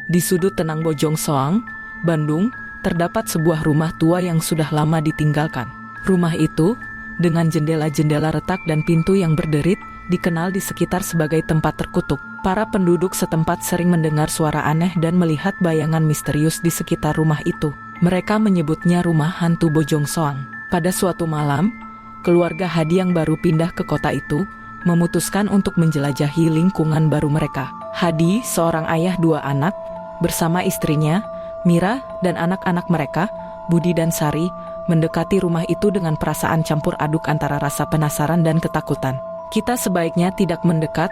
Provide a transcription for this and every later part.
Di sudut tenang Bojong Soang, Bandung, terdapat sebuah rumah tua yang sudah lama ditinggalkan. Rumah itu, dengan jendela-jendela retak dan pintu yang berderit, dikenal di sekitar sebagai tempat terkutuk. Para penduduk setempat sering mendengar suara aneh dan melihat bayangan misterius di sekitar rumah itu. Mereka menyebutnya rumah hantu Bojong Soang. Pada suatu malam, keluarga Hadi yang baru pindah ke kota itu memutuskan untuk menjelajahi lingkungan baru mereka. Hadi, seorang ayah 2 anak, bersama istrinya, Mira, dan anak-anak mereka, Budi dan Sari, mendekati rumah itu dengan perasaan campur aduk antara rasa penasaran dan ketakutan. "Kita sebaiknya tidak mendekat,"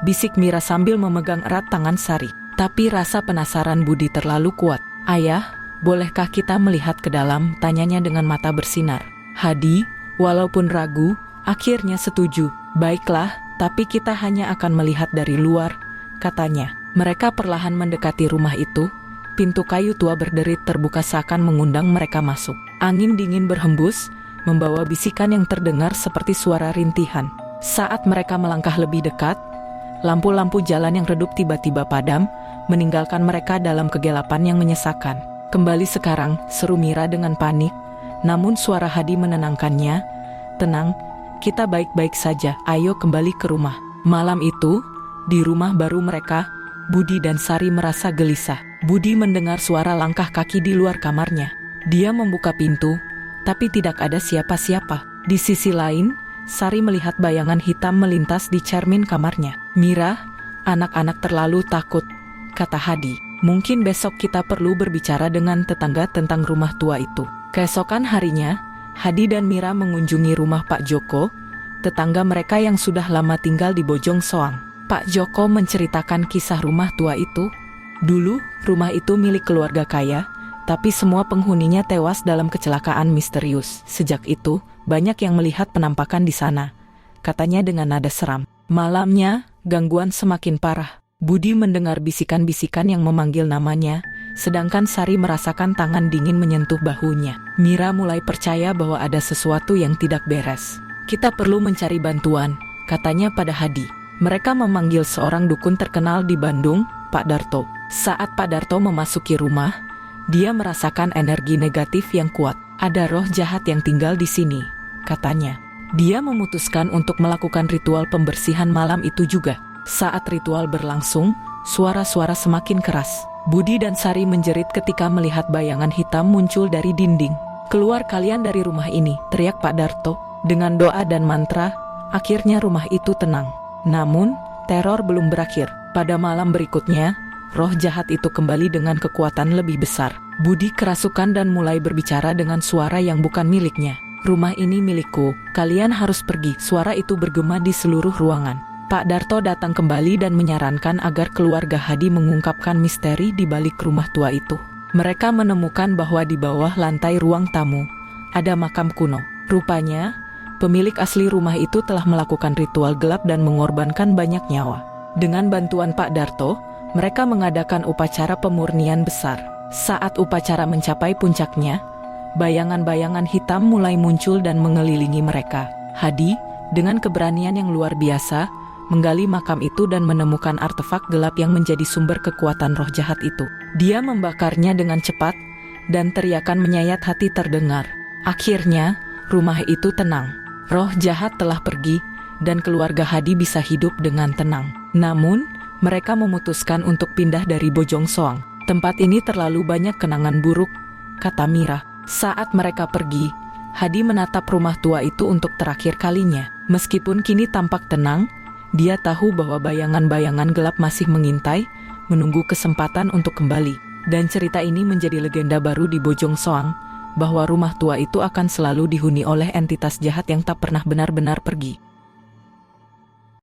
bisik Mira sambil memegang erat tangan Sari. Tapi rasa penasaran Budi terlalu kuat. "Ayah, bolehkah kita melihat ke dalam?" tanyanya dengan mata bersinar. Hadi, walaupun ragu, akhirnya setuju. "Baiklah, tapi kita hanya akan melihat dari luar," katanya. Mereka perlahan mendekati rumah itu. Pintu kayu tua berderit terbuka seakan mengundang mereka masuk. Angin dingin berhembus, membawa bisikan yang terdengar seperti suara rintihan. Saat mereka melangkah lebih dekat, lampu-lampu jalan yang redup tiba-tiba padam, meninggalkan mereka dalam kegelapan yang menyesakan. "Kembali sekarang," seru Mira dengan panik, namun suara Hadi menenangkannya. "Tenang, kita baik-baik saja, ayo kembali ke rumah." Malam itu, di rumah baru mereka, Budi dan Sari merasa gelisah. Budi mendengar suara langkah kaki di luar kamarnya. Dia membuka pintu, tapi tidak ada siapa-siapa. Di sisi lain, Sari melihat bayangan hitam melintas di cermin kamarnya. "Mira, anak-anak terlalu takut," kata Hadi. "Mungkin besok kita perlu berbicara dengan tetangga tentang rumah tua itu." Keesokan harinya, Hadi dan Mira mengunjungi rumah Pak Joko, tetangga mereka yang sudah lama tinggal di Bojong Soang. Pak Joko menceritakan kisah rumah tua itu. Dulu, rumah itu milik keluarga kaya, tapi semua penghuninya tewas dalam kecelakaan misterius. Sejak itu, banyak yang melihat penampakan di sana, katanya dengan nada seram. Malamnya, gangguan semakin parah. Budi mendengar bisikan-bisikan yang memanggil namanya, sedangkan Sari merasakan tangan dingin menyentuh bahunya. Mira mulai percaya bahwa ada sesuatu yang tidak beres. "Kita perlu mencari bantuan," katanya pada Hadi. Mereka memanggil seorang dukun terkenal di Bandung, Pak Darto. Saat Pak Darto memasuki rumah, dia merasakan energi negatif yang kuat. "Ada roh jahat yang tinggal di sini," katanya. Dia memutuskan untuk melakukan ritual pembersihan malam itu juga. Saat ritual berlangsung, suara-suara semakin keras. Budi dan Sari menjerit ketika melihat bayangan hitam muncul dari dinding. "Keluar kalian dari rumah ini," teriak Pak Darto. Dengan doa dan mantra, akhirnya rumah itu tenang. Namun, teror belum berakhir. Pada malam berikutnya, roh jahat itu kembali dengan kekuatan lebih besar. Budi kerasukan dan mulai berbicara dengan suara yang bukan miliknya. "Rumah ini milikku, kalian harus pergi." Suara itu bergema di seluruh ruangan. Pak Darto datang kembali dan menyarankan agar keluarga Hadi mengungkapkan misteri di balik rumah tua itu. Mereka menemukan bahwa di bawah lantai ruang tamu ada makam kuno. Rupanya, pemilik asli rumah itu telah melakukan ritual gelap dan mengorbankan banyak nyawa. Dengan bantuan Pak Darto, mereka mengadakan upacara pemurnian besar. Saat upacara mencapai puncaknya, bayangan-bayangan hitam mulai muncul dan mengelilingi mereka. Hadi, dengan keberanian yang luar biasa, menggali makam itu dan menemukan artefak gelap yang menjadi sumber kekuatan roh jahat itu. Dia membakarnya dengan cepat, dan teriakan menyayat hati terdengar. Akhirnya, rumah itu tenang. Roh jahat telah pergi, dan keluarga Hadi bisa hidup dengan tenang. Namun, mereka memutuskan untuk pindah dari Bojong Soang. "Tempat ini terlalu banyak kenangan buruk," kata Mira. Saat mereka pergi, Hadi menatap rumah tua itu untuk terakhir kalinya. Meskipun kini tampak tenang, dia tahu bahwa bayangan-bayangan gelap masih mengintai, menunggu kesempatan untuk kembali. Dan cerita ini menjadi legenda baru di Bojong Soang, bahwa rumah tua itu akan selalu dihuni oleh entitas jahat yang tak pernah benar-benar pergi.